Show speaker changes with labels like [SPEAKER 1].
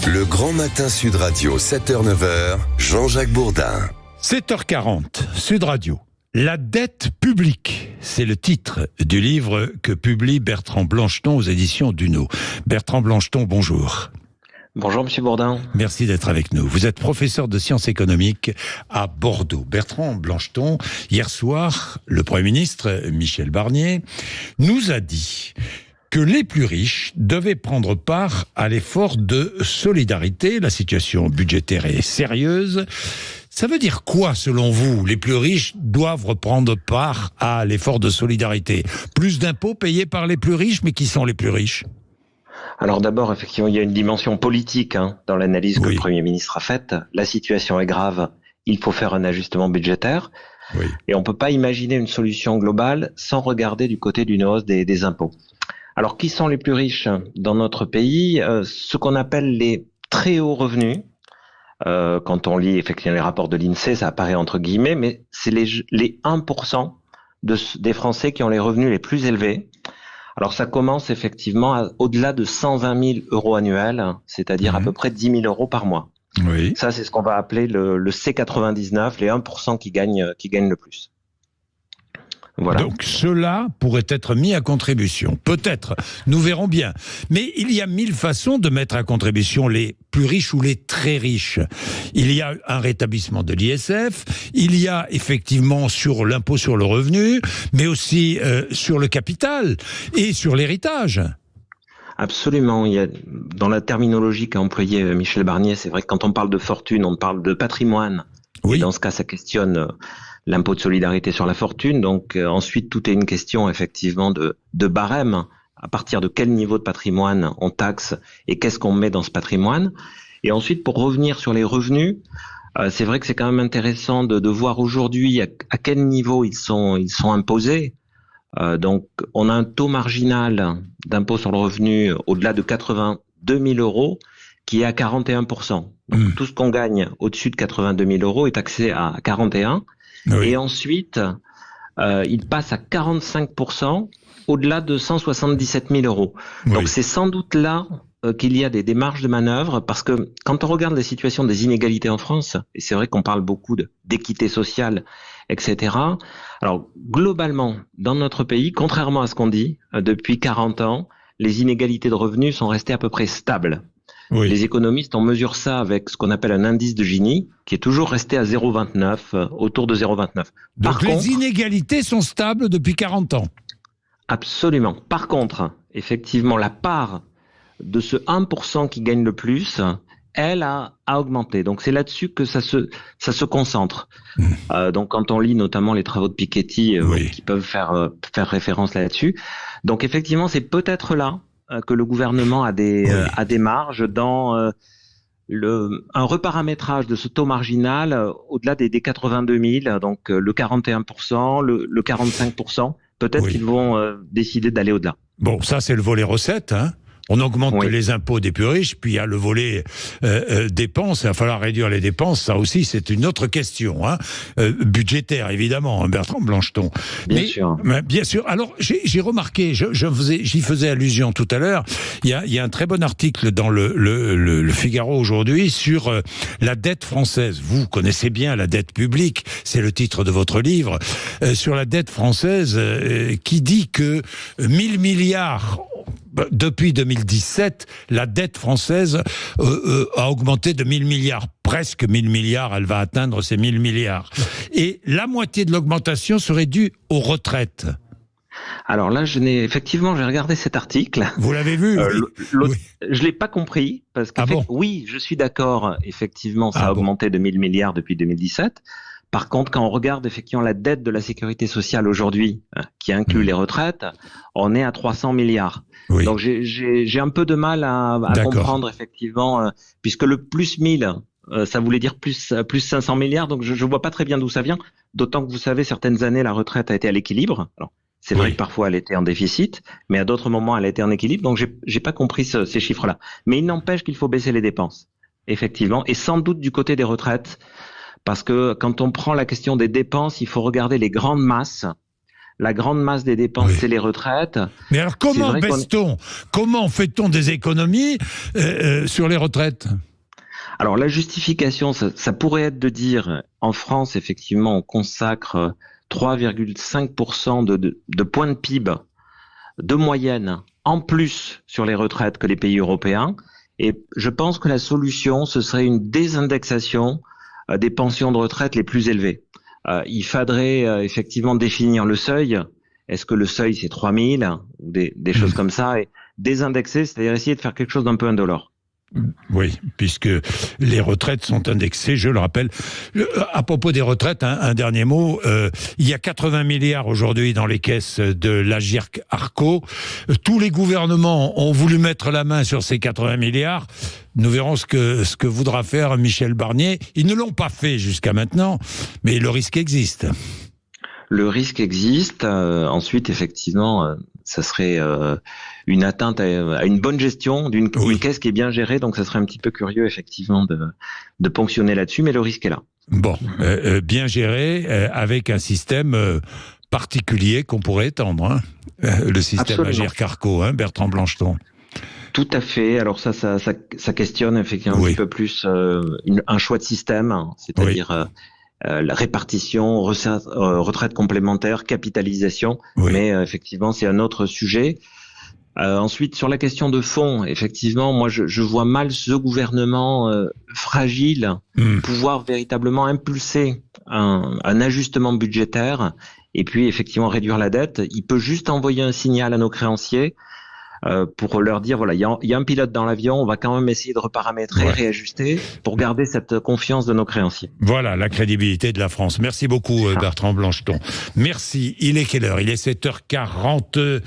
[SPEAKER 1] Le Grand Matin Sud Radio, 7h-9h, Jean-Jacques Bourdin.
[SPEAKER 2] 7h40, Sud Radio. La dette publique, c'est le titre du livre que publie Bertrand Blancheton aux éditions Duno. Bertrand Blancheton, bonjour.
[SPEAKER 3] Bonjour Monsieur Bourdin.
[SPEAKER 2] Merci d'être avec nous. Vous êtes professeur de sciences économiques à Bordeaux. Bertrand Blancheton, hier soir, le Premier ministre Michel Barnier nous a dit que les plus riches devaient prendre part à l'effort de solidarité. La situation budgétaire est sérieuse. Ça veut dire quoi, selon vous? Les plus riches doivent reprendre part à l'effort de solidarité. Plus d'impôts payés par les plus riches, mais qui sont les plus riches?
[SPEAKER 3] Alors d'abord, effectivement, il y a une dimension politique dans l'analyse que le Premier ministre a faite. La situation est grave, il faut faire un ajustement budgétaire. Oui. Et on ne peut pas imaginer une solution globale sans regarder du côté d'une hausse des impôts. Alors, qui sont les plus riches dans notre pays? Ce qu'on appelle les très hauts revenus. Quand on lit effectivement les rapports de l'INSEE, ça apparaît entre guillemets, mais c'est les 1% des Français qui ont les revenus les plus élevés. Alors, ça commence effectivement au-delà de 120 000 euros annuels, c'est-à-dire à peu près 10 000 euros par mois. Oui. Ça, c'est ce qu'on va appeler le C99, les 1% qui gagnent le plus. Voilà.
[SPEAKER 2] Donc cela pourrait être mis à contribution. Peut-être, nous verrons bien. Mais il y a 1000 façons de mettre à contribution les plus riches ou les très riches. Il y a un rétablissement de l'ISF, il y a effectivement sur l'impôt sur le revenu, mais aussi sur le capital et sur l'héritage.
[SPEAKER 3] Absolument. Il y a, dans la terminologie qu'a employée Michel Barnier, c'est vrai que quand on parle de fortune, on parle de patrimoine. Oui. Et dans ce cas, ça questionne l'impôt de solidarité sur la fortune. Donc ensuite, tout est une question effectivement de barème. À partir de quel niveau de patrimoine on taxe et qu'est-ce qu'on met dans ce patrimoine. Et ensuite, pour revenir sur les revenus, c'est vrai que c'est quand même intéressant de voir aujourd'hui à quel niveau ils sont imposés. Donc, on a un taux marginal d'impôt sur le revenu au-delà de 82 000 euros qui est à 41%. Donc, tout ce qu'on gagne au-dessus de 82 000 euros est taxé à 41%. Oui. Et ensuite, il passe à 45% au-delà de 177 000 euros. Oui. Donc, c'est sans doute là qu'il y a des marges de manœuvre, parce que quand on regarde la situation des inégalités en France, et c'est vrai qu'on parle beaucoup d'équité sociale, etc. Alors, globalement, dans notre pays, contrairement à ce qu'on dit, depuis 40 ans, les inégalités de revenus sont restées à peu près stables. Oui. Les économistes, on mesure ça avec ce qu'on appelle un indice de Gini, qui est toujours resté à 0,29, autour de 0,29.
[SPEAKER 2] Donc les inégalités sont stables depuis 40 ans.
[SPEAKER 3] Absolument. Par contre, effectivement, la part de ce 1% qui gagne le plus, elle a augmenté. Donc c'est là-dessus que ça se concentre. Donc quand on lit notamment les travaux de Piketty, qui peuvent faire référence là-dessus. Donc effectivement, c'est peut-être là que le gouvernement a des marges dans un reparamétrage de ce taux marginal au-delà des 82 000, donc le 41%, le 45%. Peut-être qu'ils vont décider d'aller au-delà.
[SPEAKER 2] Bon, ça c'est le volet recettes, hein. On augmente les impôts des plus riches, puis il y a le volet dépenses. Il va falloir réduire les dépenses. Ça aussi, c'est une autre question, budgétaire, évidemment, Bertrand Blancheton.
[SPEAKER 3] Bien sûr.
[SPEAKER 2] Bien sûr. Alors, j'ai remarqué, j'y faisais allusion tout à l'heure, il y a un très bon article dans le Figaro aujourd'hui sur la dette française. Vous connaissez bien la dette publique, c'est le titre de votre livre, sur la dette française qui dit que 1000 milliards... Depuis 2017, la dette française a augmenté de 1000 milliards. Presque 1000 milliards, elle va atteindre ces 1000 milliards. Et la moitié de l'augmentation serait due aux retraites.
[SPEAKER 3] Alors là, j'ai regardé cet article.
[SPEAKER 2] Vous l'avez vu?
[SPEAKER 3] Oui. Je l'ai pas compris, parce que oui, je suis d'accord, effectivement, ça a augmenté de 1000 milliards depuis 2017. Par contre, quand on regarde effectivement la dette de la sécurité sociale aujourd'hui, qui inclut les retraites, on est à 300 milliards. Oui. Donc j'ai un peu de mal à comprendre effectivement, puisque le plus 1000, ça voulait dire plus 500 milliards, donc je vois pas très bien d'où ça vient, d'autant que vous savez, certaines années, la retraite a été à l'équilibre. Alors, c'est vrai que parfois elle était en déficit, mais à d'autres moments elle a été en équilibre, donc j'ai pas compris ces chiffres-là. Mais il n'empêche qu'il faut baisser les dépenses, effectivement, et sans doute du côté des retraites, parce que quand on prend la question des dépenses, il faut regarder les grandes masses. la grande masse des dépenses,
[SPEAKER 2] oui,
[SPEAKER 3] c'est les retraites.
[SPEAKER 2] Mais alors comment fait-on des économies sur les retraites?
[SPEAKER 3] Alors la justification, ça pourrait être de dire, en France, effectivement, on consacre 3,5% de points de PIB de moyenne en plus sur les retraites que les pays européens. Et je pense que la solution, ce serait une désindexation des pensions de retraite les plus élevées. Il faudrait effectivement définir le seuil. Est-ce que le seuil, c'est 3000 ou des choses comme ça, et désindexer, c'est-à-dire essayer de faire quelque chose d'un peu indolore.
[SPEAKER 2] Oui, puisque les retraites sont indexées, je le rappelle. À propos des retraites, un dernier mot. Il y a 80 milliards aujourd'hui dans les caisses de l'Agirc-Arrco. Tous les gouvernements ont voulu mettre la main sur ces 80 milliards. Nous verrons ce que voudra faire Michel Barnier. Ils ne l'ont pas fait jusqu'à maintenant, mais le risque existe.
[SPEAKER 3] Le risque existe. Ensuite, effectivement, ça serait une atteinte à une bonne gestion d'une caisse qui est bien gérée. Donc, ça serait un petit peu curieux, effectivement, de ponctionner là-dessus. Mais le risque est là.
[SPEAKER 2] Bon, bien géré, avec un système particulier qu'on pourrait étendre. Le système Agirc-Arrco, Bertrand Blancheton.
[SPEAKER 3] Tout à fait. Alors ça questionne effectivement un petit peu plus un choix de système, c'est-à-dire la répartition, retraite complémentaire, capitalisation. Mais effectivement, c'est un autre sujet. Ensuite, sur la question de fond, effectivement, moi je vois mal ce gouvernement fragile pouvoir véritablement impulser un ajustement budgétaire et puis effectivement réduire la dette. Il peut juste envoyer un signal à nos créanciers pour leur dire, voilà, il y a un pilote dans l'avion, on va quand même essayer de reparamétrer, réajuster, pour garder cette confiance de nos créanciers.
[SPEAKER 2] Voilà, la crédibilité de la France. Merci beaucoup, Bertrand Blancheton. Merci. Il est quelle heure? Il est 7h46.